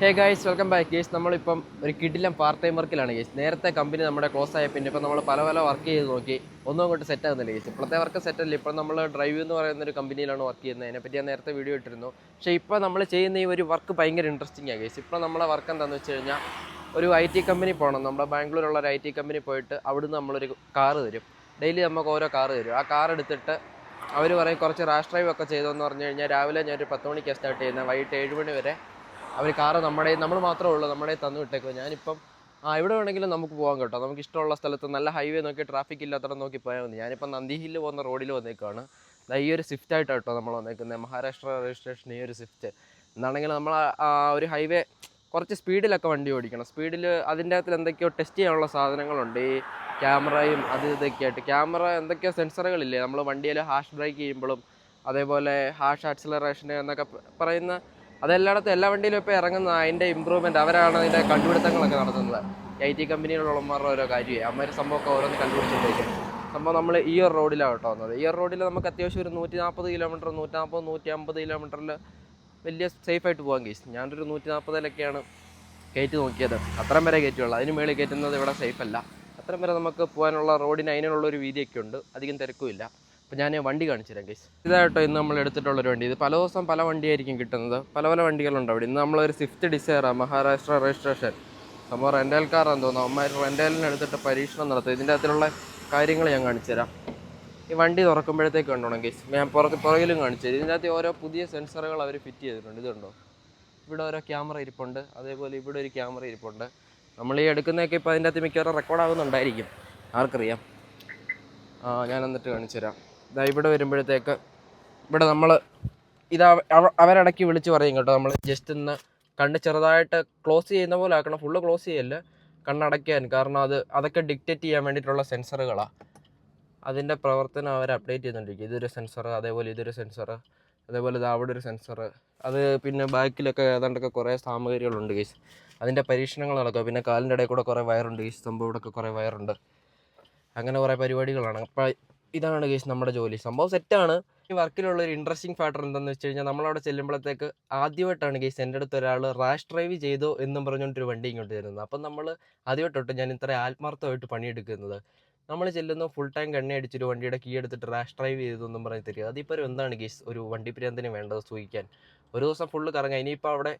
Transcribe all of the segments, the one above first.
Hey guys, welcome back guys. നമ്മളിപ്പം ഒരു കിടിലം പാർട്ട് ടൈം വർക്കിലാണ് ഗൈസ്. നേരത്തെ കമ്പനി നമ്മുടെ ക്ലോസ് ആയ പിന്നെ ഇപ്പം നമ്മൾ പല വർക്ക് ചെയ്ത് നോക്കി, ഒന്നും അങ്ങോട്ട് സെറ്റ് ആകുന്നില്ല ഗൈസ്. ഇപ്പോഴത്തെ വർക്ക് സെറ്റല്ല. ഇപ്പം നമ്മൾ ഡ്രൈവ് എന്ന് പറയുന്ന ഒരു കമ്പനിയിലാണ് വർക്ക് ചെയ്യുന്നത്. അതിനെപ്പറ്റി ഞാൻ നേരത്തെ വീഡിയോ ഇട്ടിരുന്നു. പക്ഷേ ഇപ്പോൾ നമ്മൾ ചെയ്യുന്ന ഈ ഒരു വർക്ക് ഭയങ്കര ഇൻട്രസ്റ്റിംഗ് ആണ് ഗൈസ്. ഇപ്പോൾ നമ്മളെ വർക്ക് എന്താണെന്ന് വെച്ച് കഴിഞ്ഞാൽ, ഒരു IT കമ്പനി പോകണം. നമ്മുടെ ബാംഗ്ലൂരുള്ള ഒരു IT കമ്പനി പോയിട്ട് അവിടുന്ന് നമ്മളൊരു കാറ് തരും. ഡെയിലി നമുക്ക് ഓരോ കാറ് തരും. ആ കാർ എടുത്തിട്ട് അവർ പറയും കുറച്ച് റാഷ് ഡ്രൈവ് ഒക്കെ ചെയ്തതെന്ന് പറഞ്ഞു കഴിഞ്ഞാൽ, രാവിലെ ഞാൻ ഒരു 10 മണിക്കാണ് സ്റ്റാർട്ട് ചെയ്യുന്നത്. വൈകിട്ട് 7 മണി വരെ അവർ കാറ് നമ്മൾ മാത്രമേ ഉള്ളൂ, നമ്മുടെ തന്നു വിട്ടേക്കും. ഞാനിപ്പം എവിടെ വേണമെങ്കിലും നമുക്ക് പോകാൻ കേട്ടോ. നമുക്ക് ഇഷ്ടമുള്ള സ്ഥലത്ത് നല്ല ഹൈവേ നോക്കി ട്രാഫിക് ഇല്ലാത്തടം നോക്കി പോയാൽ മതി. ഞാനിപ്പം നന്ദി ഹില്ല് പോകുന്ന റോഡിൽ വന്നേക്കാണ്. ഈ ഒരു സ്വിഫ്റ്റ് ആയിട്ട് കേട്ടോ നമ്മൾ വന്നേക്കുന്നത്. മഹാരാഷ്ട്ര രജിസ്ട്രേഷൻ ഈ ഒരു സ്വിഫ്റ്റ്. എന്താണെങ്കിൽ നമ്മൾ ഒരു ഹൈവേ കുറച്ച് സ്പീഡിലൊക്കെ വണ്ടി ഓടിക്കണം. സ്പീഡിൽ അതിൻ്റെ അകത്തിൽ എന്തൊക്കെയോ ടെസ്റ്റ് ചെയ്യാനുള്ള സാധനങ്ങളുണ്ട്. ഈ ക്യാമറയും ഇതൊക്കെ ആയിട്ട്. ക്യാമറ എന്തൊക്കെയോ സെൻസറുകളില്ലേ നമ്മൾ വണ്ടിയിൽ ഹാഷ് ബ്രേക്ക് ചെയ്യുമ്പോഴും അതേപോലെ ഹാഷ് ആക്സിലറേഷൻ എന്നൊക്കെ പറയുന്ന, അതെല്ലായിടത്തും എല്ലാ വണ്ടിയിലും ഇപ്പോൾ ഇറങ്ങുന്ന അതിൻ്റെ ഇമ്പ്രൂവ്മെൻറ്റ് അവരാണ് അതിൻ്റെ കണ്ടുപിടുത്തങ്ങളൊക്കെ നടത്തുന്നത്. IT കമ്പനിയിലുള്ളവന്മാരുടെ ഓരോ കാര്യമേ അമ്മ സംഭവമൊക്കെ ഓരോന്ന് കണ്ടുപിടിച്ചിട്ടേക്കും. സംഭവം നമ്മൾ ഈ ഒരു റോഡിലാണ് കേട്ടോ വന്നത്. ഈ ഒരു റോഡിൽ നമുക്ക് അത്യാവശ്യം ഒരു 140 കിലോമീറ്റർ 150 കിലോമീറ്ററിൽ വലിയ സേഫായിട്ട് പോകാൻ കേസ്. ഞാനൊരു 140-ലൊക്കെയാണ് കയറ്റി നോക്കിയത്. അത്രയും വരെ കയറ്റുള്ളൂ. അതിന് മേളിൽ കയറ്റുന്നത് ഇവിടെ സേഫ് അല്ല. അത്രയും വരെ നമുക്ക് പോകാനുള്ള റോഡിന് അതിനുള്ളൊരു വീതിയൊക്കെ ഉണ്ട്. അധികം തിരക്കുമില്ല. അപ്പോൾ ഞാൻ വണ്ടി കാണിച്ചു തരാം ഗൈസ്. ഇതായിട്ടോ ഇന്ന് നമ്മൾ എടുത്തിട്ടുള്ളൊരു വണ്ടി. ഇത് പല ദിവസം പല വണ്ടിയായിരിക്കും കിട്ടുന്നത്. പല വണ്ടികളുണ്ട് അവിടെ. ഇന്ന് നമ്മളൊരു സ്വിഫ്റ്റ് ഡിസയറാണ്, മഹാരാഷ്ട്ര രജിസ്ട്രേഷൻ. സംഭവം റെൻ്റൽ കാറാന്ന് തോന്നുന്നു. അമ്മമാർ റെൻ്റലിന് എടുത്തിട്ട് പരീക്ഷണം നടത്തും. ഇതിൻ്റെ അകത്തുള്ള കാര്യങ്ങൾ ഞാൻ കാണിച്ചു തരാം. ഈ വണ്ടി തുറക്കുമ്പോഴത്തേക്ക് കണ്ടോണം ഗൈസ്. ഞാൻ പുറകിലും കാണിച്ചു തരും. ഇതിൻ്റെ അകത്ത് ഓരോ പുതിയ സെൻസറുകൾ അവർ ഫിറ്റ് ചെയ്തിട്ടുണ്ട്. ഇതുണ്ടോ, ഇവിടെ ഓരോ ക്യാമറ ഇരിപ്പുണ്ട്. അതേപോലെ ഇവിടെ ഒരു ക്യാമറ ഇരിപ്പുണ്ട്. നമ്മൾ ഈ എടുക്കുന്നതൊക്കെ ഇപ്പോൾ അതിൻ്റെ അകത്ത് മിക്കവാറും റെക്കോർഡാകുന്നുണ്ടായിരിക്കും, ആർക്കറിയാം. ഞാൻ എന്നിട്ട് കാണിച്ചു തരാം. ഇതാ ഇവിടെ വരുമ്പോഴത്തേക്ക് ഇവിടെ നമ്മൾ ഇതാ അവരിടയ്ക്ക് വിളിച്ച് പറയും കേട്ടോ. നമ്മൾ ജസ്റ്റ് ഒന്ന് കണ്ണ് ചെറുതായിട്ട് ക്ലോസ് ചെയ്യുന്ന പോലെ ആക്കണം. ഫുള്ള് ക്ലോസ് ചെയ്യല്ല, കണ്ണടയ്ക്കാൻ. കാരണം അതൊക്കെ ഡിക്റ്റേറ്റ് ചെയ്യാൻ വേണ്ടിയിട്ടുള്ള സെൻസറുകളാണ്. അതിൻ്റെ പ്രവർത്തനം അവർ അപ്ഡേറ്റ് ചെയ്യുന്നുണ്ടിരിക്കും. ഇതൊരു സെൻസർ, അതേപോലെ ഇതൊരു സെൻസർ, അതേപോലെ ഇത് അവിടെ ഒരു സെൻസർ. അത് പിന്നെ ബാക്കിലൊക്കെ ഏതാണ്ടൊക്കെ കുറേ സാമഗ്രികളുണ്ട് കേസ്. അതിൻ്റെ പരീക്ഷണങ്ങൾ നടക്കുക. പിന്നെ കാലിൻ്റെ ഇടയിൽ കൂടെ കുറേ വയറുണ്ട് കേസ്. സംഭവം ഇവിടെയൊക്കെ കുറേ വയറുണ്ട്. അങ്ങനെ കുറേ പരിപാടികളാണ്. അപ്പോൾ ഇതാണ് കേസ് നമ്മുടെ ജോലി. സംഭവം സെറ്റാണ്. ഈ വർക്കിലുള്ളൊരു ഇൻട്രസ്റ്റിംഗ് ഫാക്ടർ എന്താണെന്ന് വെച്ച് കഴിഞ്ഞാൽ, നമ്മളവിടെ ചെല്ലുമ്പോഴത്തേക്ക് ആദ്യമായിട്ടാണ് കേസ് എൻ്റെ അടുത്ത് ഒരാൾ റാഷ് ഡ്രൈവ് ചെയ്തോ എന്നും പറഞ്ഞുകൊണ്ടൊരു വണ്ടി ഇങ്ങോട്ട് തരുന്നത്. അപ്പം നമ്മൾ ആദ്യമായിട്ടോട്ട് ഞാൻ ഇത്ര ആത്മാർത്ഥമായിട്ട് പണിയെടുക്കുന്നത്. നമ്മൾ ചെല്ലുന്നു, ഫുൾ ടൈം എണ്ണ അടിച്ചൊരു വണ്ടിയുടെ കീ എടുത്തിട്ട് റാഷ് ഡ്രൈവ് ചെയ്തൊന്നും പറഞ്ഞ് തരിക. അതിപ്പോൾ എന്താണ് ഗൈസ് ഒരു വണ്ടി പ്രാന്തിന് വേണ്ടത് സൂഹിക്കാൻ? ഒരു ദിവസം ഫുള്ള് കറങ്ങാം. ഇനിയിപ്പോൾ അവിടെ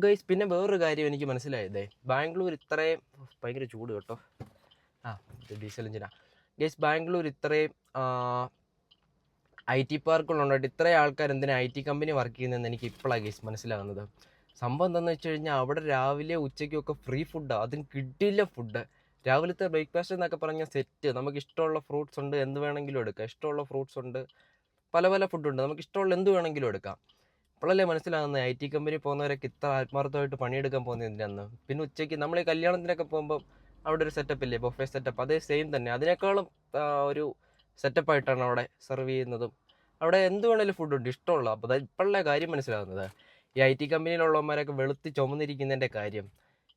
ഗൈസ് പിന്നെ വേറൊരു കാര്യം എനിക്ക് മനസ്സിലായതേ, ബാംഗ്ലൂർ ഇത്രയും ഭയങ്കര ചൂട് കേട്ടോ. Diesel എഞ്ചിനാ guys. ബാംഗ്ലൂർ ഇത്രയും IT പാർക്കുകളുണ്ടായിട്ട് ഇത്രയും ആൾക്കാർ എന്തിനാ IT കമ്പനി വർക്ക് ചെയ്യുന്നതെന്ന് എനിക്ക് ഇപ്പോഴാണ് ഗൈസ് മനസ്സിലാകുന്നത്. സംഭവം എന്താണെന്ന് വെച്ച് കഴിഞ്ഞാൽ, അവിടെ രാവിലെ ഉച്ചയ്ക്കൊക്കെ ഫ്രീ ഫുഡാണ്. അതിന് കിട്ടില്ല ഫുഡ്. രാവിലത്തെ ബ്രേക്ക്ഫാസ്റ്റ് എന്നൊക്കെ പറഞ്ഞാൽ സെറ്റ്. നമുക്ക് ഇഷ്ടമുള്ള ഫ്രൂട്ട്സ് ഉണ്ട്, എന്ത് വേണമെങ്കിലും എടുക്കാം. ഇഷ്ടമുള്ള ഫ്രൂട്ട്സ് ഉണ്ട്, പല ഫുഡുണ്ട്. നമുക്ക് ഇഷ്ടമുള്ള എന്ത് വേണമെങ്കിലും എടുക്കാം. ഇപ്പോഴല്ലേ മനസ്സിലാകുന്നത് IT കമ്പനി പോകുന്നവരൊക്കെ ഇത്ര ആത്മാർത്ഥമായിട്ട് പണിയെടുക്കാൻ പോകുന്നത് എന്തിനാന്ന്. പിന്നെ ഉച്ചയ്ക്ക് നമ്മൾ ഈ കല്യാണത്തിനൊക്കെ പോകുമ്പോൾ അവിടെ ഒരു സെറ്റപ്പ് ഇല്ലേ, ബൊഫേ സെറ്റപ്പ്, അതേ സെയിം തന്നെ. അതിനേക്കാളും ഒരു സെറ്റപ്പായിട്ടാണ് അവിടെ സെർവ് ചെയ്യുന്നതും. അവിടെ എന്ത് വേണേലും ഫുഡുണ്ട്, ഇഷ്ടമുള്ള. അപ്പോൾ അത് ഇപ്പോഴല്ലേ കാര്യം മനസ്സിലാകുന്നത്. ഈ IT കമ്പനിയിലുള്ളവന്മാരൊക്കെ വെളുത്ത് ചുമന്നിരിക്കുന്നതിൻ്റെ കാര്യം.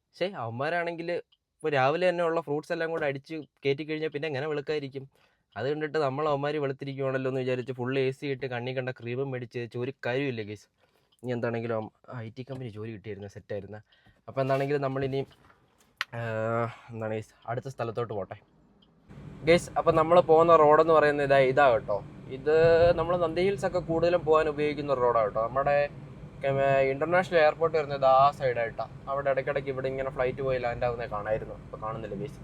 പക്ഷേ അവന്മാരാണെങ്കിൽ ഇപ്പോൾ രാവിലെ തന്നെ ഉള്ള ഫ്രൂട്ട്സ് എല്ലാം കൂടെ അടിച്ച് കയറ്റി കഴിഞ്ഞാൽ പിന്നെ എങ്ങനെ വെളുക്കായിരിക്കും? അത് കണ്ടിട്ട് നമ്മൾ അവന്മാർ വെളുത്തിരിക്കുവാണല്ലോ എന്ന് വിചാരിച്ച് ഫുള്ള് AC ഇട്ട് കണ്ണി കണ്ട ക്രീമും മേടിച്ച് ഒരു കാര്യമില്ല കേസ്. ഇനി എന്താണെങ്കിലും IT കമ്പനി ജോലി കിട്ടിയിരുന്ന സെറ്റായിരുന്നു. അപ്പോൾ എന്താണെങ്കിലും നമ്മളിനി എന്താണ് ഗേസ് അടുത്ത സ്ഥലത്തോട്ട് പോട്ടെ ഗേസ്. അപ്പോൾ നമ്മൾ പോകുന്ന റോഡെന്ന് പറയുന്നത് ഇതാ കേട്ടോ. ഇത് നമ്മൾ നന്ദി ഹിൽസൊക്കെ കൂടുതലും പോകാൻ ഉപയോഗിക്കുന്ന ഒരു റോഡാണ് കേട്ടോ. നമ്മുടെ ഇൻ്റർനാഷണൽ എയർപോർട്ട് വരുന്നത് ആ സൈഡായിട്ടാണ്. അവിടെ ഇടയ്ക്കിടയ്ക്ക് ഇവിടെ ഇങ്ങനെ ഫ്ലൈറ്റ് പോയി ലാൻഡ് ആവുന്നത് കാണായിരുന്നു. അപ്പോൾ കാണുന്നില്ല ഗേസ്.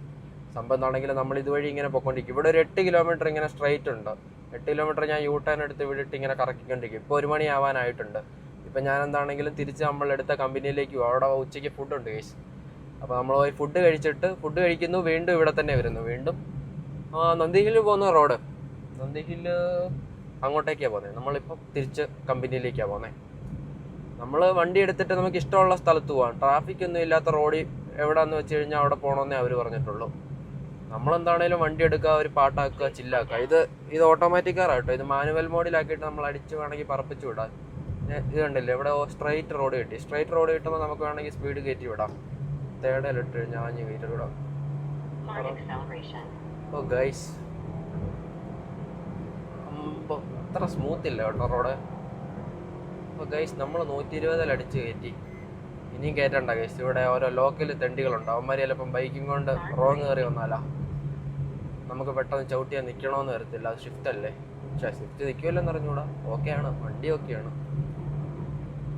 സംഭവം എന്താണെങ്കിൽ നമ്മൾ ഇതുവഴി ഇങ്ങനെ പോയിക്കൊണ്ടിരിക്കും. ഇവിടെ ഒരു 8 കിലോമീറ്റർ ഇങ്ങനെ സ്ട്രൈറ്റ് ഉണ്ട്. 8 കിലോമീറ്റർ ഞാൻ U-ടേൺ എടുത്ത് വിട്ടിട്ട് ഇങ്ങനെ കറക്കിക്കൊണ്ടിരിക്കും. ഇപ്പോൾ 1 മണി ആവാനായിട്ടുണ്ട്. ഇപ്പം ഞാൻ എന്താണെങ്കിലും തിരിച്ച് നമ്മളെടുത്ത കമ്പനിയിലേക്ക് പോകും. അവിടെ ഉച്ചയ്ക്ക് ഫുഡുണ്ട് ഗേസ്. അപ്പോൾ നമ്മൾ പോയി ഫുഡ് കഴിക്കുന്നു. വീണ്ടും ഇവിടെ തന്നെ വരുന്നു. വീണ്ടും നന്ദി ഹില്ല് പോകുന്ന റോഡ്. നന്ദി ഹില്ല് അങ്ങോട്ടേക്കാണ് പോകുന്നത്. നമ്മളിപ്പം തിരിച്ച് കമ്പനിയിലേക്കാണ് പോകുന്നത്. നമ്മൾ വണ്ടി എടുത്തിട്ട് നമുക്ക് ഇഷ്ടമുള്ള സ്ഥലത്ത് പോകാം. ട്രാഫിക് ഒന്നും ഇല്ലാത്ത റോഡിൽ എവിടെയാണെന്ന് വെച്ച് കഴിഞ്ഞാൽ അവിടെ പോകണമെന്നേ അവർ പറഞ്ഞിട്ടുള്ളൂ. നമ്മളെന്താണേലും വണ്ടി എടുക്കുക, ഒരു പാട്ടാക്കുക, ചില്ലാക്കുക. ഇത് ഓട്ടോമാറ്റിക് കാറാണ് കേട്ടോ. ഇത് മാനുവൽ മോഡിലാക്കിയിട്ട് നമ്മൾ അടിച്ച് വേണമെങ്കിൽ പറപ്പിച്ച് വിടാം. ഇത് കണ്ടില്ലേ, ഇവിടെ സ്ട്രൈറ്റ് റോഡ് കിട്ടി. സ്ട്രൈറ്റ് റോഡ് കിട്ടുമ്പോൾ നമുക്ക് വേണമെങ്കിൽ സ്പീഡ് കയറ്റി വിടാം. തേടലിട്ട് ഞാഞ്ഞ് കയറ്റി വിടാം. ഓ ഗൈസ്, അത്ര സ്മൂത്ത് ഇല്ല കേട്ടോ റോഡ്. അപ്പോൾ ഗൈസ് നമ്മൾ 120 അടിച്ച് കയറ്റി. ഇനിയും കയറ്റണ്ട കേസ്. ഇവിടെ ഓരോ ലോക്കൽ തെണ്ടികളുണ്ട്, അവന്മാർ ചിലപ്പം ബൈക്കും കൊണ്ട് റോങ് കയറി വന്നാലാ നമുക്ക് പെട്ടെന്ന് ചവിട്ടിയാൽ നിൽക്കണമെന്ന് വരത്തില്ല. അത് ഷിഫ്റ്റ് അല്ലേ. പക്ഷേ ഷിഫ്റ്റ് നിൽക്കുമല്ലെന്ന് അറിഞ്ഞൂടാ. ഓക്കെയാണ്, വണ്ടി ഓക്കെയാണ്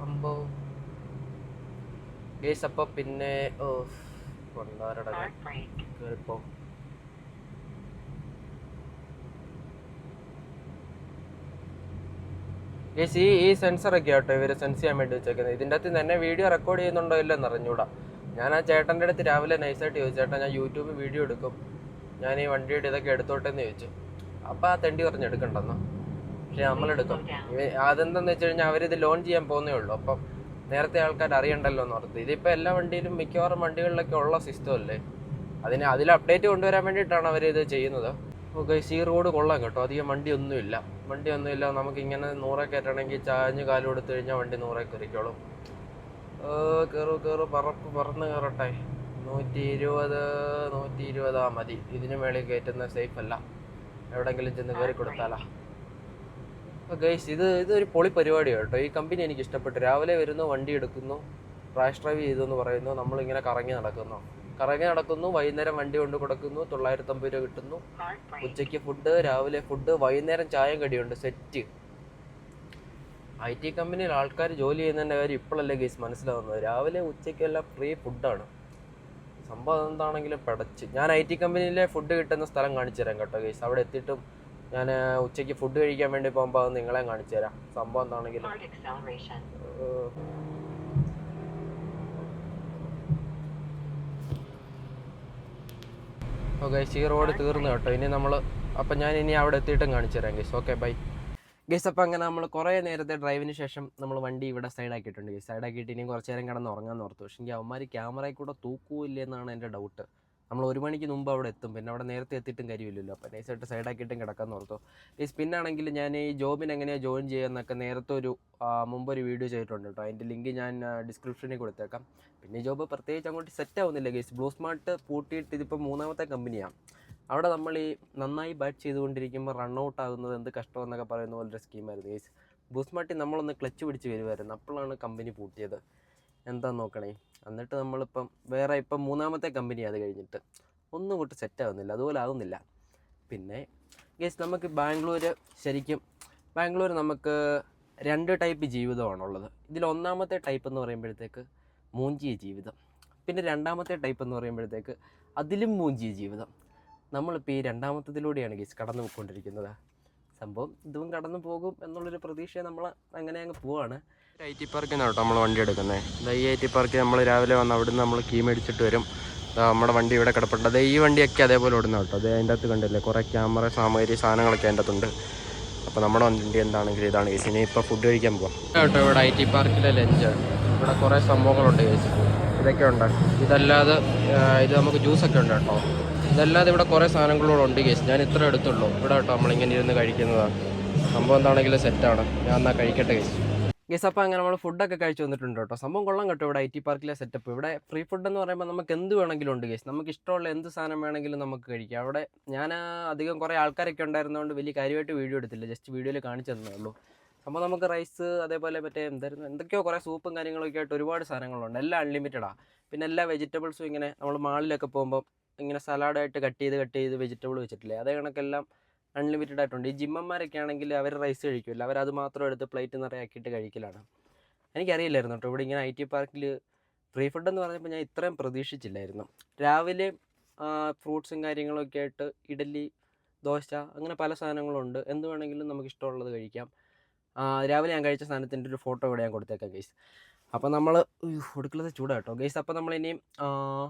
അമ്പോ കേസ്. അപ്പം പിന്നെ കൊണ്ടാരട കയറിപ്പോ. കേസ് ഈ സെൻസറൊക്കെ ആട്ടോ ഇവർ സെൻസ് ചെയ്യാൻ വേണ്ടി വെച്ചേക്കുന്നത്. ഇതിൻ്റെ അകത്ത് തന്നെ വീഡിയോ റെക്കോർഡ് ചെയ്യുന്നുണ്ടോ ഇല്ലെന്ന് അറിഞ്ഞൂടാ. ഞാൻ ആ ചേട്ടൻ്റെ അടുത്ത് രാവിലെ നൈസായിട്ട് ചോദിച്ചു, ചേട്ടാ ഞാൻ യൂട്യൂബിൽ വീഡിയോ എടുക്കും, ഞാൻ ഈ വണ്ടിയുടെ ഇതൊക്കെ എടുത്തോട്ടെന്ന് ചോദിച്ചു. അപ്പം ആ തെണ്ടി പറഞ്ഞ് എടുക്കണ്ടെന്നോ. പക്ഷെ നമ്മളെടുക്കും. അതെന്താന്ന് വെച്ച് കഴിഞ്ഞാൽ അവരിത് ലോഞ്ച് ചെയ്യാൻ പോകുന്നേ ഉള്ളൂ. അപ്പം നേരത്തെ ആൾക്കാർ അറിയണ്ടല്ലോ എന്ന് ഓർത്ത്. ഇതിപ്പോൾ എല്ലാ വണ്ടിയിലും മിക്കവാറും വണ്ടികളിലൊക്കെ ഉള്ള സിസ്റ്റം അല്ലേ. അതിൽ അപ്ഡേറ്റ് കൊണ്ടുവരാൻ വേണ്ടിയിട്ടാണ് അവരിത് ചെയ്യുന്നത്. ഓക്കെ, ഈ റോഡ് കൊള്ളാം കേട്ടോ. അധികം വണ്ടിയൊന്നുമില്ല. നമുക്കിങ്ങനെ 100 കയറ്റണമെങ്കിൽ ചാഞ്ഞ് കാല് കൊടുത്തു കഴിഞ്ഞാൽ വണ്ടി 100 കയറിക്കോളും. പറന്ന് കയറട്ടെ. 120 മതി. ഇതിന് മേളിൽ കയറ്റുന്ന സേഫ് അല്ല. എവിടെങ്കിലും ചെന്ന് കയറി കൊടുത്താലാ. ഗൈസ് ഇതൊരു പൊളി പരിപാടിയാണ് കേട്ടോ. ഈ കമ്പനി എനിക്ക് ഇഷ്ടപ്പെട്ടു. രാവിലെ വരുന്നു, വണ്ടി എടുക്കുന്നു, റാഷ് ഡ്രൈവ് ചെയ്തു എന്ന് പറയുന്നു, നമ്മളിങ്ങനെ കറങ്ങി നടക്കുന്നു, വൈകുന്നേരം വണ്ടി കൊണ്ട് കൊടുക്കുന്നു, 950 രൂപ കിട്ടുന്നു. ഉച്ചയ്ക്ക് ഫുഡ്, രാവിലെ ഫുഡ്, വൈകുന്നേരം ചായയും കടിയുണ്ട്. സെറ്റ്. IT കമ്പനിയിൽ ആൾക്കാർ ജോലി ചെയ്യുന്നതിൻ്റെ കാര്യം ഇപ്പോഴല്ലേ ഗൈസ് മനസ്സിലാവുന്നത്. രാവിലെ ഉച്ചയ്ക്കെല്ലാം ഫ്രീ ഫുഡാണ്. സംഭവം എന്താണെങ്കിലും പടച്ച്. ഞാൻ IT കമ്പനിയിലെ ഫുഡ് കിട്ടുന്ന സ്ഥലം കാണിച്ചു തരാം കേട്ടോ ഗൈസ്. അവിടെ എത്തിയിട്ടും ഞാൻ ഉച്ചയ്ക്ക് ഫുഡ് കഴിക്കാൻ വേണ്ടി പോകുമ്പോൾ അത് നിങ്ങളെ കാണിച്ചു തരാം. സംഭവം എന്താണെങ്കിലും ഓക്കെ. ഈ റോഡ് തീർന്നു കേട്ടോ. ഞാൻ ഇനി അവിടെ എത്തിയിട്ടും കാണിച്ചു തരാം ഗൈസ്. Okay, bye guys. അപ്പം അങ്ങനെ നമ്മൾ കുറേ നേരത്തെ ഡ്രൈവിന് ശേഷം നമ്മൾ വണ്ടി ഇവിടെ സൈഡാക്കിയിട്ടുണ്ട് ഗൈസ്. സൈഡാക്കിയിട്ട് ഇനിയും കുറച്ച് നേരം കിടന്ന് ഉറങ്ങാമെന്ന് ഓർത്തു. പക്ഷേ എനിക്ക് അവന്മാർ ക്യാമറയിൽ കൂടെ തൂക്കൂല്ലേ എന്നാണ് എൻ്റെ ഡൗട്ട്. നമ്മൾ 1 മണിക്ക് മുമ്പ് അവിടെ എത്തും, പിന്നെ അവിടെ നേരത്തെ എത്തിയിട്ടും കാര്യമില്ലല്ലോ. അപ്പം നൈസായിട്ട് സൈഡാക്കിയിട്ടും കിടക്കാമെന്ന് ഓർത്തു. ഗൈസ്, പിന്നാണെങ്കിൽ ഞാൻ ഈ ജോബിന് എങ്ങനെയാണ് ജോയിൻ ചെയ്യുന്നതൊക്കെ നേരത്തെ മുമ്പൊരു വീഡിയോ ചെയ്തിട്ടുണ്ട് കേട്ടോ. അതിൻ്റെ ലിങ്ക് ഞാൻ ഡിസ്ക്രിപ്ഷനിൽ കൊടുത്തേക്കാം. പിന്നെ ഈ ജോബ് പ്രത്യേകിച്ച് അങ്ങോട്ട് സെറ്റ് ആവുന്നില്ല ഗൈസ്. ബ്ലൂ സ്മാർട്ട് പൂട്ടിയിട്ട് ഇതിപ്പോൾ 3ാമത്തെ കമ്പനിയാണ്. അവിടെ നമ്മൾ ഈ നന്നായി ബാറ്റ് ചെയ്തുകൊണ്ടിരിക്കുമ്പോൾ റണ്ണൗട്ട് ആകുന്നത് എന്ത് കഷ്ടമെന്നൊക്കെ പറയുന്ന പോലൊരു സ്കീമായിരുന്നു ഗൈസ്. ബ്ലൂ സ്മാർട്ടിൽ നമ്മളൊന്ന് ക്ലച്ച് പിടിച്ച് വരുമായിരുന്നു. അപ്പോഴാണ് കമ്പനി പൂട്ടിയത്. എന്താന്ന് നോക്കണേ. എന്നിട്ട് നമ്മളിപ്പം വേറെ 3ാമത്തെ കമ്പനിയാണ്. അത് കഴിഞ്ഞിട്ട് ഒന്നും കൂട്ട് സെറ്റ് ആവുന്നില്ല, അതുപോലെ ആകുന്നില്ല. പിന്നെ ഗൈസ്, നമുക്ക് ബാംഗ്ലൂർ നമുക്ക് 2 ടൈപ്പ് ജീവിതമാണുള്ളത്. ഇതിൽ 1ാമത്തെ ടൈപ്പ് എന്ന് പറയുമ്പോഴത്തേക്ക് മൂഞ്ചിയ ജീവിതം. പിന്നെ 2ാമത്തെ ടൈപ്പ് എന്ന് പറയുമ്പോഴത്തേക്ക് അതിലും മൂഞ്ചിയ ജീവിതം. നമ്മളിപ്പോൾ ഈ 2ാമത്തതിലൂടെയാണ് ഗൈസ് കടന്നു പോയിക്കൊണ്ടിരിക്കുന്നത്. സംഭവം ഇതും കടന്നു പോകും എന്നുള്ളൊരു പ്രതീക്ഷയെ നമ്മൾ അങ്ങനെ അങ്ങ് പോവാണ്. IT പാർക്കിൽ നിന്നാണ് കേട്ടോ നമ്മൾ വണ്ടി എടുക്കുന്നത്. ഈ IT പാർക്കിൽ നമ്മൾ രാവിലെ വന്ന് അവിടുന്ന് നമ്മൾ കീ മേടിച്ചിട്ട് വരും. നമ്മുടെ വണ്ടി ഇവിടെ കിടപ്പുണ്ട്. ഈ വണ്ടിയൊക്കെ അതേപോലെ ഓടുന്ന കേട്ടോ. അതിൻ്റെ അകത്ത് കണ്ടില്ലേ കുറേ ക്യാമറ സാധനങ്ങളൊക്കെ അതിൻ്റെ അകത്തുണ്ട്. അപ്പോൾ നമ്മുടെ വണ്ടി എന്താണെങ്കിലും ഇതാണ് കേസ്. ഇനി ഇപ്പോൾ ഫുഡ് കഴിക്കാൻ പോകാം കേട്ടോ. ഇവിടെ IT പാർക്കിലെ ലഞ്ച്. ഇവിടെ കുറേ സംഭവങ്ങളുണ്ട് കേസ്. ഇതൊക്കെ ഉണ്ട്. ഇതല്ലാതെ ഇത് നമുക്ക് ജ്യൂസൊക്കെ ഉണ്ട് കേട്ടോ. ഇതല്ലാതെ ഇവിടെ കുറേ സാധനങ്ങളോട് ഉണ്ട് കേസ്. ഞാൻ ഇത്ര എടുത്തുള്ളൂ ഇവിടെ കേട്ടോ. നമ്മളിങ്ങനെ ഇരുന്ന് കഴിക്കുന്നതാണ്. സംഭവം എന്താണെങ്കിലും സെറ്റാണ്. ഞാൻ എന്നാൽ കഴിക്കട്ടെ കേസ്. അപ്പോൾ അങ്ങനെ നമ്മൾ ഫുഡൊക്കെ കഴിച്ച് വന്നിട്ടുണ്ട് കേട്ടോ. സംഭവം കൊള്ളാം കേട്ടോ. ഇവിടെ IT പാർക്കിലെ സെറ്റപ്പ്. ഇവിടെ ഫ്രീ ഫുഡ് എന്ന് പറയുമ്പോൾ നമുക്ക് എന്ത് വേണമെങ്കിലും ഉണ്ട് കേസ്. നമുക്ക് ഇഷ്ടമുള്ള എന്ത് സാധനം വേണമെങ്കിലും നമുക്ക് കഴിക്കാം. അവിടെ ഞാൻ അധികം കുറേ ആൾക്കാരൊക്കെ ഉണ്ടായിരുന്നതുകൊണ്ട് വലിയ കാര്യമായിട്ട് വീഡിയോ എടുത്തില്ല. ജസ്റ്റ് വീഡിയോയിൽ കാണിച്ചു തന്നേ ഉള്ളൂ. സംഭവം നമുക്ക് റൈസ്, അതേപോലെ എന്തൊക്കെയോ കുറേ സൂപ്പും കാര്യങ്ങളൊക്കെ ആയിട്ട് ഒരുപാട് സാധനങ്ങളുണ്ട്. എല്ലാം അൺലിമിറ്റഡാണ്. പിന്നെ എല്ലാ വെജിറ്റബിൾസും ഇങ്ങനെ നമ്മൾ മാളിലൊക്കെ പോകുമ്പോൾ ഇങ്ങനെ സലാഡായിട്ട് കട്ട് ചെയ്ത് വെജിറ്റബിൾ വെച്ചിട്ടില്ലേ, അതേ കണക്കെല്ലാം അൺലിമിറ്റഡ് ആയിട്ടുണ്ട്. ഈ ജിമ്മന്മാരൊക്കെ ആണെങ്കിൽ അവർ റൈസ് കഴിക്കില്ല, അവരത് മാത്രം എടുത്ത് പ്ലേറ്റ് നിറയെ ആക്കിയിട്ട് കഴിക്കലാണ്. എനിക്കറിയില്ലായിരുന്നു കേട്ടോ ഇവിടെ ഇങ്ങനെ IT പാർക്കിൽ ഫ്രീ ഫുഡ് എന്ന് പറഞ്ഞപ്പോൾ ഞാൻ ഇത്രയും പ്രതീക്ഷിച്ചില്ലായിരുന്നു. രാവിലെ ഫ്രൂട്ട്സും കാര്യങ്ങളൊക്കെ ആയിട്ട് ഇഡലി, ദോശ, അങ്ങനെ പല സാധനങ്ങളുണ്ട്. എന്ത് വേണമെങ്കിലും നമുക്ക് ഇഷ്ടമുള്ളത് കഴിക്കാം. രാവിലെ ഞാൻ കഴിച്ച സാധനത്തിൻ്റെ ഒരു ഫോട്ടോ ഇവിടെ ഞാൻ കൊടുത്തേക്കാം ഗൈസ്. അപ്പോൾ നമ്മൾ കൊടുക്കുന്നത് ചൂടാട്ടോ ഗൈസ്. അപ്പോൾ നമ്മൾ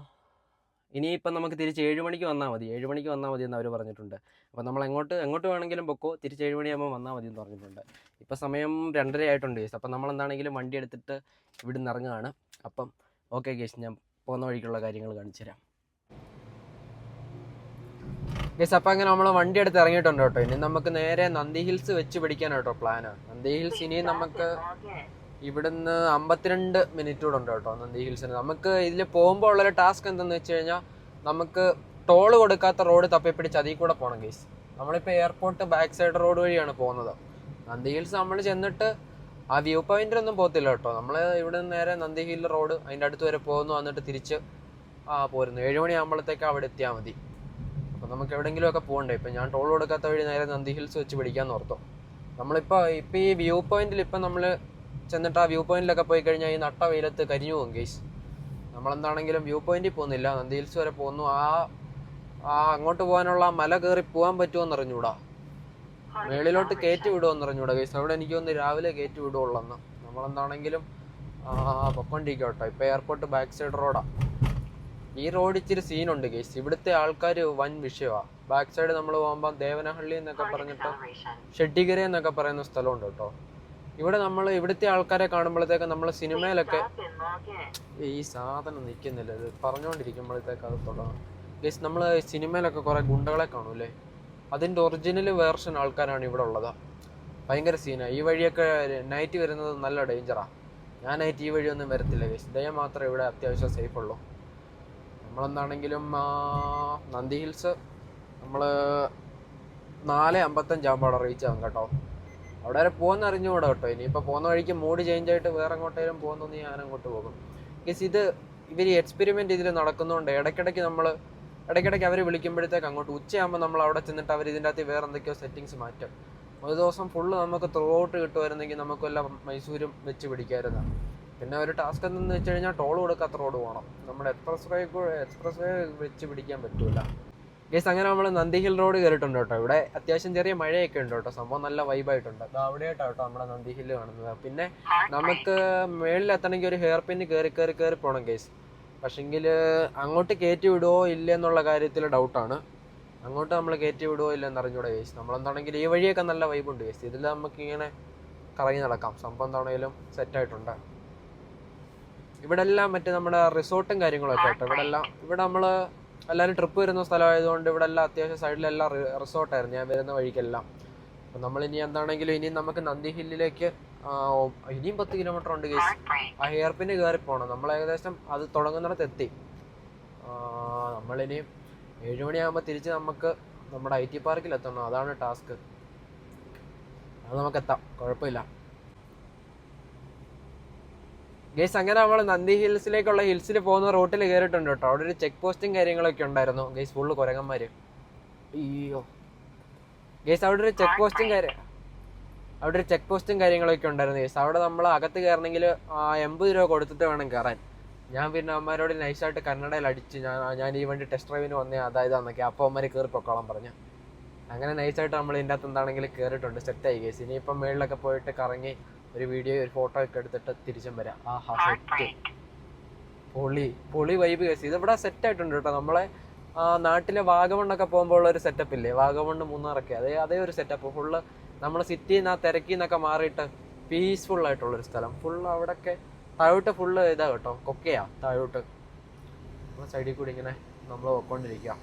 ഇനിയിപ്പം നമുക്ക് തിരിച്ച് 7 മണിക്ക് വന്നാൽ മതി. 7 മണിക്ക് വന്നാൽ മതി എന്ന് അവർ പറഞ്ഞിട്ടുണ്ട്. അപ്പോൾ നമ്മൾ എങ്ങോട്ട് വേണമെങ്കിലും പൊക്കോ, തിരിച്ച് 7 മണിയാകുമ്പോൾ വന്നാൽ മതി എന്ന് പറഞ്ഞിട്ടുണ്ട്. ഇപ്പോൾ സമയം 2:30 ആയിട്ടുണ്ട് ഗൈസ്. അപ്പോൾ നമ്മളെന്താണെങ്കിലും വണ്ടി എടുത്തിട്ട് ഇവിടുന്ന് ഇറങ്ങുകയാണ്. അപ്പം ഓക്കെ ഗൈസ്, ഞാൻ പോകുന്ന വഴിക്കുള്ള കാര്യങ്ങൾ കാണിച്ചു തരാം ഗൈസ്. അപ്പോൾ അങ്ങനെ നമ്മൾ വണ്ടി എടുത്ത് ഇറങ്ങിയിട്ടുണ്ട് കേട്ടോ. ഇനി നമുക്ക് നേരെ നന്ദി ഹിൽസ് വെച്ച് പിടിക്കാനാണ് കേട്ടോ പ്ലാന്. നന്ദി ഹിൽസ് ഇനി നമുക്ക് ഇവിടുന്ന് 52 മിനിറ്റ് കൂടെ ഉണ്ട് കേട്ടോ നന്ദി ഹിൽസിന്. നമുക്ക് ഇതിൽ പോകുമ്പോൾ ഉള്ളൊരു ടാസ്ക് എന്തെന്ന് വെച്ച് കഴിഞ്ഞാൽ നമുക്ക് ടോള് കൊടുക്കാത്ത റോഡ് തപ്പിപ്പിടിച്ച് അതിൽ കൂടെ പോകണം ഗൈസ്. നമ്മളിപ്പോൾ എയർപോർട്ട് ബാക്ക് സൈഡ് റോഡ് വഴിയാണ് പോകുന്നത്. നന്ദി ഹിൽസ് നമ്മൾ ചെന്നിട്ട് ആ വ്യൂ പോയിന്റിലൊന്നും പോകത്തില്ല കേട്ടോ. നമ്മൾ ഇവിടെ നിന്ന് നേരെ നന്ദി ഹിൽ റോഡ് അതിൻ്റെ അടുത്ത് വരെ പോകുന്നു, എന്നിട്ട് തിരിച്ച് പോരുന്നു. 7 മണിയാകുമ്പോഴത്തേക്ക് അവിടെ എത്തിയാൽ മതി. അപ്പോൾ നമുക്ക് എവിടെയെങ്കിലുമൊക്കെ പോകണ്ടേ. ഇപ്പം ഞാൻ ടോൾ കൊടുക്കാത്ത വഴി നേരെ നന്ദി ഹിൽസ് വെച്ച് പിടിക്കാമെന്ന് ഓർത്തോ. നമ്മളിപ്പോൾ ഈ വ്യൂ പോയിന്റിൽ ഇപ്പം നമ്മൾ ചെന്നിട്ട് ആ വ്യൂ പോയിന്റിലൊക്കെ പോയി കഴിഞ്ഞാൽ ഈ നട്ട വെയിലത്ത് കരിഞ്ഞു പോകും ഗെയ്സ്. നമ്മളെന്താണെങ്കിലും വ്യൂ പോയിന്റിൽ പോകുന്നില്ല, നന്ദി ഹിൽസ് വരെ പോകുന്നു. അങ്ങോട്ട് പോകാനുള്ള മല കയറി പോകാൻ പറ്റുമോയെന്ന് അറിഞ്ഞൂടാ, മേളിലോട്ട് കയറ്റി വിടുമെന്ന് അറിഞ്ഞൂടാ ഗൈസ്. അവിടെ എനിക്കൊന്ന് രാവിലെ കയറ്റി വിടുവുള്ളെന്ന്. നമ്മളെന്താണെങ്കിലും പൊക്കൊണ്ടിരിക്കും കേട്ടോ. ഇപ്പോൾ എയർപോർട്ട് ബാക്ക് സൈഡ് റോഡാണ്. ഈ റോഡ് ഇച്ചിരി സീനുണ്ട് ഗൈസ്. ഇവിടുത്തെ ആൾക്കാർ വൻ വിഷയമാണ്. ബാക്ക് സൈഡ് നമ്മൾ പോകുമ്പോൾ ദേവനഹള്ളി എന്നൊക്കെ പറഞ്ഞിട്ട് ഷെട്ടിഗിരി എന്നൊക്കെ പറയുന്ന സ്ഥലമുണ്ട് കേട്ടോ. ഇവിടെ ഇവിടുത്തെ ആൾക്കാരെ കാണുമ്പോഴത്തേക്ക് നമ്മൾ സിനിമയിലൊക്കെ ഈ സാധനം നിൽക്കുന്നില്ല, ഇത് പറഞ്ഞുകൊണ്ടിരിക്കുമ്പോഴത്തേക്ക് അത് തുടങ്ങും ഗൈസ്. നമ്മൾ സിനിമയിലൊക്കെ കുറേ ഗുണ്ടകളെ കാണൂലേ, അതിൻ്റെ ഒറിജിനൽ വേർഷൻ ആൾക്കാരാണ് ഇവിടെ ഉള്ളത്. ഭയങ്കര സീനാണ്. ഈ വഴിയൊക്കെ നൈറ്റ് വരുന്നത് നല്ല ഡേഞ്ചറാണ്. ഞാൻ നൈറ്റ് ഈ വഴിയൊന്നും വരത്തില്ല ഗൈസ്. ദയ മാത്രമേ ഇവിടെ അത്യാവശ്യം സേഫ് ഉള്ളൂ. നമ്മളെന്താണെങ്കിലും നന്ദി ഹിൽസ് നമ്മൾ 4:55 ആകുമ്പോൾ റീച്ച് ആകും കേട്ടോ. അവിടെ വരെ പോകുന്ന അറിഞ്ഞുകൂടാ കേട്ടോ. ഇനിയിപ്പോൾ പോകുന്ന വഴിക്ക് മൂഡ് ചേഞ്ച് ആയിട്ട് വേറെ എങ്ങോട്ടേലും പോകുന്നൊന്ന് ഞാൻ അങ്ങോട്ട് പോകും ഗൈസ്. ഇവർ എക്സ്പെരിമെൻ്റ് ഇതിൽ നടക്കുന്നതുകൊണ്ട് ഇടയ്ക്കിടയ്ക്ക് അവർ വിളിക്കുമ്പോഴത്തേക്ക് അങ്ങോട്ട് ഉച്ചയാകുമ്പോൾ നമ്മൾ അവിടെ ചെന്നിട്ട് അവർ ഇതിൻ്റെ അകത്ത് വേറെ എന്തൊക്കെയോ സെറ്റിങ്സ് മാറ്റും. ഒരു ദിവസം ഫുള്ള് നമുക്ക് ത്രൂ ഔട്ട് കിട്ടുമായിരുന്നെങ്കിൽ നമുക്കെല്ലാം മൈസൂരും വെച്ച് പിടിക്കാമായിരുന്നു. പിന്നെ ഒരു ടാസ്ക് എന്തെന്ന് വെച്ച് കഴിഞ്ഞാൽ ടോൾ കൊടുക്കാത്ത റോഡ് പോകണം. നമ്മുടെ എക്സ്പ്രസ് വേ വെച്ച് പിടിക്കാൻ പറ്റില്ല ഗൈസ്. അങ്ങനെ നമ്മൾ നന്ദി ഹിൽ റോഡ് കയറിയിട്ടുണ്ട് കേട്ടോ. ഇവിടെ അത്യാവശ്യം ചെറിയ മഴയൊക്കെ ഉണ്ട് കേട്ടോ. സംഭവം നല്ല വൈബായിട്ടുണ്ട്. അത് അവിടെയായിട്ടാണ് കേട്ടോ നമ്മുടെ നന്ദി ഹില്ല് കാണുന്നത്. പിന്നെ നമുക്ക് മേളിലെത്തണമെങ്കിൽ ഒരു ഹെയർ പിന്ന് കയറി പോകണം ഗൈസ്. പക്ഷെങ്കിൽ അങ്ങോട്ട് കയറ്റി വിടുമോ ഇല്ലെന്നുള്ള കാര്യത്തിൽ ഡൗട്ടാണ്. അങ്ങോട്ട് നമ്മൾ കയറ്റി വിടുമോ ഇല്ലെന്ന് അറിഞ്ഞൂടെ ഗൈസ്. നമ്മളെന്താണെങ്കിൽ ഈ വഴിയൊക്കെ നല്ല വൈബുണ്ട് ഗൈസ്. ഇതിൽ നമുക്കിങ്ങനെ കറങ്ങി നടക്കാം. സംഭവം എന്താണെങ്കിലും സെറ്റായിട്ടുണ്ട്. ഇവിടെ എല്ലാം മറ്റേ നമ്മുടെ റിസോർട്ടും കാര്യങ്ങളൊക്കെ ആയിട്ട് ഇവിടെ നമ്മൾ എല്ലാവരും ട്രിപ്പ് വരുന്ന സ്ഥലമായതുകൊണ്ട് ഇവിടെ എല്ലാം അത്യാവശ്യം സൈഡിലെല്ലാം റിസോർട്ടായിരുന്നു ഞാൻ വരുന്ന വഴിക്കെല്ലാം. അപ്പം നമ്മളിനി എന്താണെങ്കിലും ഇനി നമുക്ക് നന്ദി ഹില്ലിലേക്ക് ഇനിയും 10 കിലോമീറ്റർ ഉണ്ട് ഗൈസ്. ആ ഹെയർ പിന്ന് കയറി പോകണം. നമ്മൾ ഏകദേശം അത് തുടങ്ങുന്നിടത്ത് എത്തി. നമ്മളിനി 7 മണിയാകുമ്പോൾ തിരിച്ച് നമുക്ക് നമ്മുടെ IT പാർക്കിൽ എത്തണം. അതാണ് ടാസ്ക്. അത് നമുക്കെത്താം, കുഴപ്പമില്ല ഗൈസ്. അങ്ങനെ നമ്മൾ നന്ദി ഹിൽസിലേക്കുള്ള ഹിൽസിൽ പോകുന്ന റൂട്ടിൽ കയറിയിട്ടുണ്ട് കേട്ടോ. അവിടെ ഒരു ചെക്ക് പോസ്റ്റും കാര്യങ്ങളൊക്കെ ഉണ്ടായിരുന്നു ഗൈസ്. ഫുള്ള് കുരങ്ങന്മാർ. അയ്യോ ഗൈസ്, അവിടെ ഒരു ചെക്ക് പോസ്റ്റും കാര്യങ്ങളൊക്കെ ഉണ്ടായിരുന്നു ഗൈസ്. അവിടെ നമ്മൾ അകത്ത് കയറണമെങ്കിൽ 80 രൂപ കൊടുത്തിട്ട് വേണം കയറാൻ. ഞാൻ പിന്നെ അമ്മമാരോട് നൈസായിട്ട് കന്നഡയിൽ അടിച്ച് ഞാൻ ഈ വണ്ടി ടെസ്റ്റ് ഡ്രൈവിന് വന്നേ അതായതാന്നൊക്കെ. അപ്പോൾ അമ്മമാർ കയറി പൊക്കോളം പറഞ്ഞു. അങ്ങനെ നൈസായിട്ട് നമ്മൾ ഇതിൻ്റെ അകത്ത് എന്താണെങ്കിലും കയറിയിട്ടുണ്ട്. സെറ്റായി ഗൈസ്. ഇനിയിപ്പം മേളിലൊക്കെ പോയിട്ട് കറങ്ങി ഒരു വീഡിയോ ഒരു ഫോട്ടോ ഒക്കെ എടുത്തിട്ട് തിരിച്ചും വരാം. സെറ്റ് പൊളി വൈബ് ഗൈസ്. ഇതിവിടെ സെറ്റായിട്ടുണ്ട് കേട്ടോ. നമ്മളെ നാട്ടിലെ വാഗമണ്ണൊക്കെ പോകുമ്പോൾ ഉള്ള ഒരു സെറ്റപ്പ് ഇല്ലേ, വാഗമണ്ണ് മൂന്നാറൊക്കെ, അതേ ഒരു സെറ്റപ്പ്. ഫുള്ള് നമ്മൾ സിറ്റിയിൽ നിന്ന് തിരക്കിൽ നിന്നൊക്കെ മാറിയിട്ട് പീസ്ഫുൾ ആയിട്ടുള്ളൊരു സ്ഥലം. ഫുള്ള് അവിടെയൊക്കെ താഴോട്ട് ഫുള്ള് ഇതാ കേട്ടോ, കൊക്കയാ താഴോട്ട്. നമ്മുടെ സൈഡിൽ കൂടി ഇങ്ങനെ നമ്മൾ പോയിക്കൊണ്ടിരിക്കുക.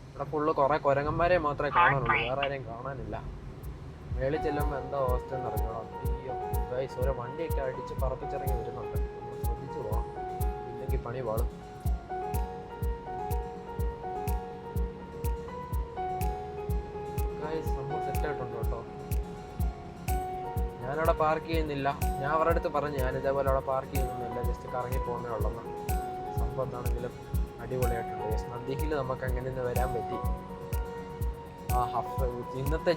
ഇവിടെ ഫുള്ള് കുറേ കുരങ്ങന്മാരെ മാത്രമേ കാണാനുള്ളൂ, വേറെ ആരെയും കാണാനില്ല. മേളിൽ ചെല്ലുമ്പോൾ എന്താ അവസ്ഥ എന്ന് അറിഞ്ഞോളാം. അയ്യോ ഗൈസ്, ഓരോ വണ്ടിയൊക്കെ അടിച്ച് പറപ്പിച്ചിറങ്ങി വരുന്നുണ്ട്. നമ്മൾ ശ്രദ്ധിച്ചു പോവാം, ഇല്ലെങ്കിൽ പണി പാടും. ഗൈസ് സംഭവം സെറ്റായിട്ടുണ്ട് കേട്ടോ. ഞാനവിടെ പാർക്ക് ചെയ്യുന്നില്ല. ഞാൻ അവരുടെ അടുത്ത് പറഞ്ഞു ഞാൻ ഇതേപോലെ അവിടെ പാർക്ക് ചെയ്യുന്നില്ല, ജസ്റ്റ് കറങ്ങി പോകുന്നേ ഉള്ളെന്ന്. സംഭവം എന്താണെങ്കിലും അടിപൊളിയായിട്ടുണ്ട് ഗൈസ്. നന്ദി ഹില്ല് നമുക്ക് അങ്ങനെ നിന്ന് വരാൻ പറ്റി. ഇന്നത്തെ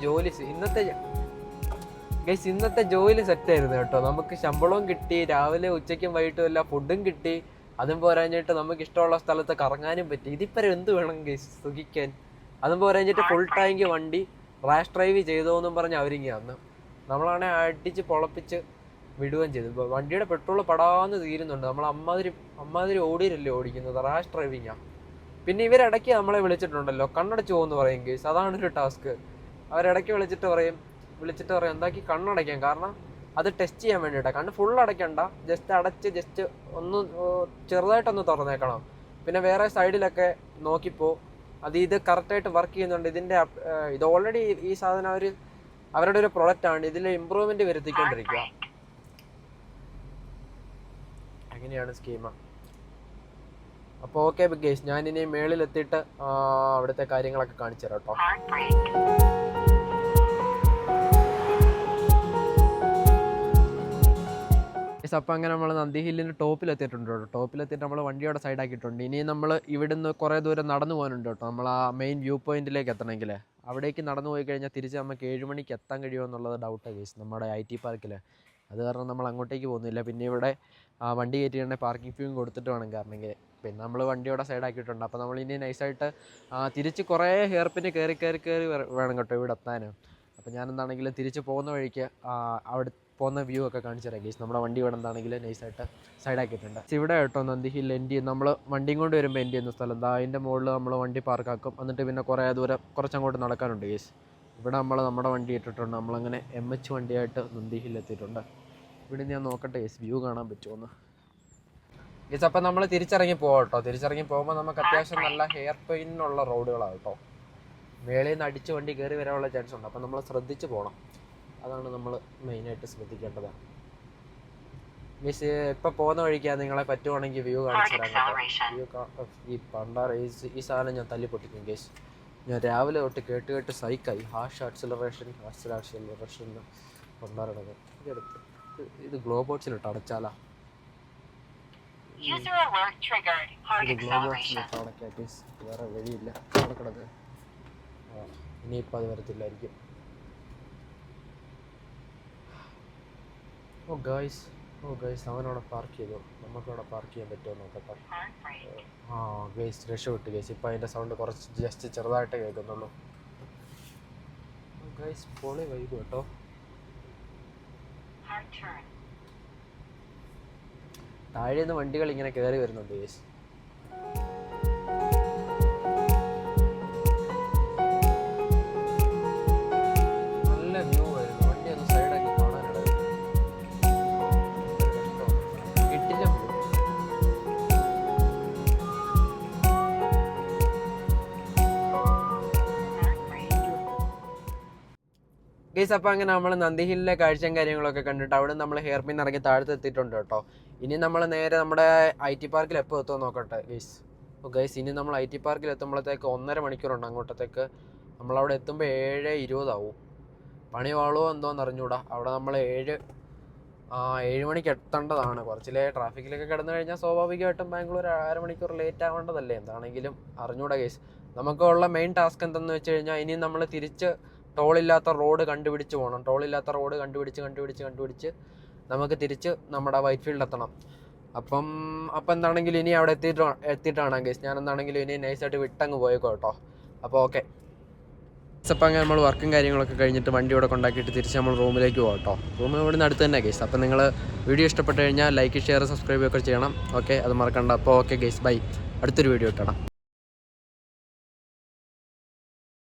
ജോലി സെറ്റായിരുന്നു കേട്ടോ. നമുക്ക് ശമ്പളവും കിട്ടി, രാവിലെ ഉച്ചയ്ക്കും വൈകിട്ടും എല്ലാം ഫുഡും കിട്ടി. അതും പോരാഞ്ഞിട്ട് നമുക്ക് ഇഷ്ടമുള്ള സ്ഥലത്ത് കറങ്ങാനും പറ്റി. ഇതിപ്പോൾ എന്ത് വേണം ഗൈസ് സുഖിക്കാൻ. അതും പോരാഞ്ഞിട്ട് ഫുൾ ടാങ്ക് വണ്ടി റാഷ് ഡ്രൈവ് ചെയ്തോന്നും പറഞ്ഞ് അവരിങ്ങി വന്ന് നമ്മളാണെ അടിച്ച് പൊളപ്പിച്ച് വിടുകയും ചെയ്തു. വണ്ടിയുടെ പെട്രോൾ പടാന്ന് തീരുന്നുണ്ട്. നമ്മൾ അമ്മാതിരി ഓടിയില്ലല്ലേ ഓടിക്കുന്നത്, റാഷ് ഡ്രൈവിങ്ങാണ്. പിന്നെ ഇവരിടയ്ക്ക് നമ്മളെ വിളിച്ചിട്ടുണ്ടല്ലോ, കണ്ണടച്ച് പോകുമെന്ന് പറയും കേസ്. അതാണൊരു ടാസ്ക്. അവരിടയ്ക്ക് വിളിച്ചിട്ട് പറയും എന്താക്കി കണ്ണടയ്ക്കാം. കാരണം അത് ടെസ്റ്റ് ചെയ്യാൻ വേണ്ടിയിട്ടാണ്. കണ്ണ് ഫുൾ അടയ്ക്കണ്ട, ജസ്റ്റ് ഒന്ന് ചെറുതായിട്ടൊന്ന് തുറന്നേക്കണം. പിന്നെ വേറെ സൈഡിലൊക്കെ നോക്കിപ്പോ ഇത് കറക്റ്റായിട്ട് വർക്ക് ചെയ്യുന്നുണ്ട്. ഇത് ഓൾറെഡി ഈ സാധനം അവരുടെ ഒരു പ്രൊഡക്റ്റാണ്. ഇതിൽ ഇമ്പ്രൂവ്മെന്റ് വരുത്തിക്കൊണ്ടിരിക്കുക. അങ്ങനെയാണ് സ്കീം. അപ്പോൾ ഓക്കെ ഗൈസ്, ഞാനിനി മേളിലെത്തിയിട്ട് അവിടുത്തെ കാര്യങ്ങളൊക്കെ കാണിച്ചു തരാം കേട്ടോ. ഗൈസ് അപ്പോൾ അങ്ങനെ നമ്മൾ നന്ദി ഹില്ലിൻ്റെ ടോപ്പിലെത്തിയിട്ടുണ്ട് കേട്ടോ. ടോപ്പിലെത്തിയിട്ട് നമ്മൾ വണ്ടിയോടെ സൈഡാക്കിയിട്ടുണ്ട്. ഇനി നമ്മൾ ഇവിടുന്ന് കുറേ ദൂരം നടന്നു പോകാനുണ്ട് കേട്ടോ. നമ്മൾ ആ മെയിൻ വ്യൂ പോയിന്റിലേക്ക് എത്തണമെങ്കിൽ അവിടേക്ക് നടന്നു പോയി കഴിഞ്ഞാൽ തിരിച്ച് നമുക്ക് 7 മണിക്ക് എത്താൻ കഴിയുമോ എന്നുള്ളത് ഡൗട്ടാണ് ഗൈസ് നമ്മുടെ IT പാർക്കിൽ. അത് കാരണം നമ്മൾ അങ്ങോട്ടേക്ക് പോകുന്നില്ല. പിന്നെ ഇവിടെ വണ്ടി കയറ്റിയിട്ടുണ്ടെങ്കിൽ പാർക്കിംഗ് ഫ്യൂയും കൊടുത്തിട്ട് വേണം കാരണമെങ്കിൽ. പിന്നെ നമ്മൾ വണ്ടിയോടെ സൈഡാക്കിയിട്ടുണ്ട്. അപ്പോൾ നമ്മൾ ഇനി നൈസായിട്ട് തിരിച്ച് കുറേ ഹെയർപിന് കയറി വേണം കേട്ടോ ഇവിടെ എത്താൻ. അപ്പോൾ ഞാനെന്താണെങ്കിലും തിരിച്ച് പോകുന്ന വഴിക്ക് അവിടെ പോകുന്ന വ്യൂ ഒക്കെ കാണിച്ചു തരാം ഗൈസ്. നമ്മുടെ വണ്ടി ഇവിടെ എന്താണെങ്കിൽ നൈസായിട്ട് സൈഡാക്കിയിട്ടുണ്ട്. ഇവിടെ കേട്ടോ നന്ദി ഹിൽ എൻഡ് ചെയ്യും. നമ്മൾ വണ്ടിയും കൊണ്ട് വരുമ്പോൾ എൻഡ് ചെയ്യുന്ന സ്ഥലം അതിൻ്റെ മുകളിൽ നമ്മൾ വണ്ടി പാർക്കാക്കും. എന്നിട്ട് പിന്നെ കുറേ ദൂരം കുറച്ചങ്ങോട്ട് നടക്കാനുണ്ട് ഗൈസ്. ഇവിടെ നമ്മൾ നമ്മുടെ വണ്ടി ഇട്ടിട്ടുണ്ട്. നമ്മളങ്ങനെ MH വണ്ടിയായിട്ട് നന്ദി ഹിൽ എത്തിയിട്ടുണ്ട്. ഇവിടെ ഞാൻ നോക്കട്ടെ ഗൈസ് വ്യൂ കാണാൻ പറ്റുമോ ഗൈസ്. അപ്പം നമ്മൾ തിരിച്ചിറങ്ങി പോകാം കേട്ടോ. തിരിച്ചിറങ്ങി പോകുമ്പോൾ നമുക്ക് അത്യാവശ്യം നല്ല ഹെയർ പെയിനുള്ള റോഡുകളാണ് കേട്ടോ. മേളിൽ നിന്ന് അടിച്ച് വണ്ടി കയറി വരാനുള്ള ചാൻസ് ഉണ്ട്. അപ്പം നമ്മൾ ശ്രദ്ധിച്ച് പോകണം. അതാണ് നമ്മൾ മെയിനായിട്ട് ശ്രദ്ധിക്കേണ്ടത്. മീൻസ് ഇപ്പോൾ പോകുന്ന വഴിക്കാണ് നിങ്ങളെ പറ്റുവാണെങ്കിൽ വ്യൂ കാണിച്ചു തരാം. വ്യൂ ഈ പണ്ടാറ ഈ സാധനം ഞാൻ തല്ലി പൊട്ടിക്കും ഗേസ്. ഞാൻ രാവിലെ തൊട്ട് കേട്ട് സൈക്കായി. ഹാഷ് ആക്സിലറേഷൻ പണ്ടാറത് ഇതെടുത്ത് ഇത് ഗ്ലോ ബോക്സിലിട്ട് അടച്ചാലാ. ഇത് ഗ്ലോ ബോക്സിലിട്ട് അടയ്ക്കാം ഗേസ്. വേറെ വഴിയില്ല. അടക്കണത് ഇനിയിപ്പോൾ അത് വരത്തില്ലായിരിക്കും. ഓ ഗൈസ് അവനവിടെ പാർക്ക് ചെയ്തു. നമുക്കവിടെ പാർക്ക് ചെയ്യാൻ പറ്റുമോ നോക്കട്ടെ. ഗൈസ് രക്ഷപ്പെട്ടു ഗൈസ്. ഇപ്പം അതിൻ്റെ സൗണ്ട് കുറച്ച് ജസ്റ്റ് ചെറുതായിട്ട് കേൾക്കുന്നുള്ളൂ. ഗൈസ് പൊളി വൈബ് കേട്ടോ. താഴെ നിന്ന് വണ്ടികൾ ഇങ്ങനെ കയറി വരുന്നുണ്ട് ഗൈസ്. നല്ല വ്യൂ വരുന്നു. വണ്ടി ഒന്ന് സൈഡാക്കി കാണാനുള്ളത് കിട്ടില്ല വ്യൂ. ഗൈസ് അപ്പോൾ അങ്ങനെ നമ്മൾ നന്ദി ഹില്ലിലെ കാഴ്ചയും കാര്യങ്ങളൊക്കെ കണ്ടിട്ട് അവിടെ നമ്മൾ ഹെയർ പിൻ ഇറങ്ങി താഴത്ത് എത്തിയിട്ടുണ്ട് കേട്ടോ. ഇനി നമ്മൾ നേരെ നമ്മുടെ IT പാർക്കിൽ എപ്പോൾ എത്തുമോ നോക്കട്ടെ ഗൈസ്. അപ്പോൾ ഗൈസ് ഇനി നമ്മൾ IT പാർക്കിൽ എത്തുമ്പോഴത്തേക്ക് 1.5 മണിക്കൂറുണ്ട് അങ്ങോട്ടത്തേക്ക്. നമ്മളവിടെ എത്തുമ്പോൾ 7:20 ആവും. പണി വാളുമോ എന്തോന്ന് അറിഞ്ഞൂടാ. അവിടെ നമ്മൾ 7 മണിക്ക് എത്തേണ്ടതാണ്. കുറച്ചിലെ ട്രാഫിക്കിലൊക്കെ കിടന്നു കഴിഞ്ഞാൽ സ്വാഭാവികമായിട്ടും ബാംഗ്ലൂർ 1/2 മണിക്കൂർ ലേറ്റ് ആവേണ്ടതല്ലേ. എന്താണെങ്കിലും അറിഞ്ഞൂടാ ഗൈസ്. നമുക്കുള്ള മെയിൻ ടാസ്ക് എന്തെന്ന് വെച്ച് കഴിഞ്ഞാൽ ഇനി നമ്മൾ തിരിച്ച് ടോളില്ലാത്ത റോഡ് കണ്ടുപിടിച്ച് പോകണം. ടോളില്ലാത്ത റോഡ് കണ്ടുപിടിച്ച് നമുക്ക് തിരിച്ച് നമ്മുടെ വൈറ്റ് ഫീൽഡ് എത്തണം. അപ്പം എന്താണെങ്കിലും ഇനി അവിടെ എത്തിയിട്ടാണ് ഗൈസ്. ഞാൻ എന്താണെങ്കിലും ഇനി നൈസായിട്ട് വിട്ടങ്ങ് പോയേക്കോ കേട്ടോ. അപ്പോൾ ഓക്കെ. അപ്പം അങ്ങനെ നമ്മൾ വർക്കും കാര്യങ്ങളൊക്കെ കഴിഞ്ഞിട്ട് വണ്ടി ഇവിടെ കൊണ്ടാക്കിയിട്ട് തിരിച്ച് നമ്മൾ റൂമിലേക്ക് പോകാം കേട്ടോ. റൂം ഇവിടെ നിന്ന് അടുത്ത് തന്നെ ഗൈസ്. അപ്പം നിങ്ങൾ വീഡിയോ ഇഷ്ടപ്പെട്ട് കഴിഞ്ഞാൽ ലൈക്ക് ഷെയർ സബ്സ്ക്രൈബ് ഒക്കെ ചെയ്യണം. ഓക്കെ അത് മറക്കണ്ട. അപ്പോൾ ഓക്കെ ഗൈസ് ബൈ. അടുത്തൊരു വീഡിയോ ഇട്ടണം.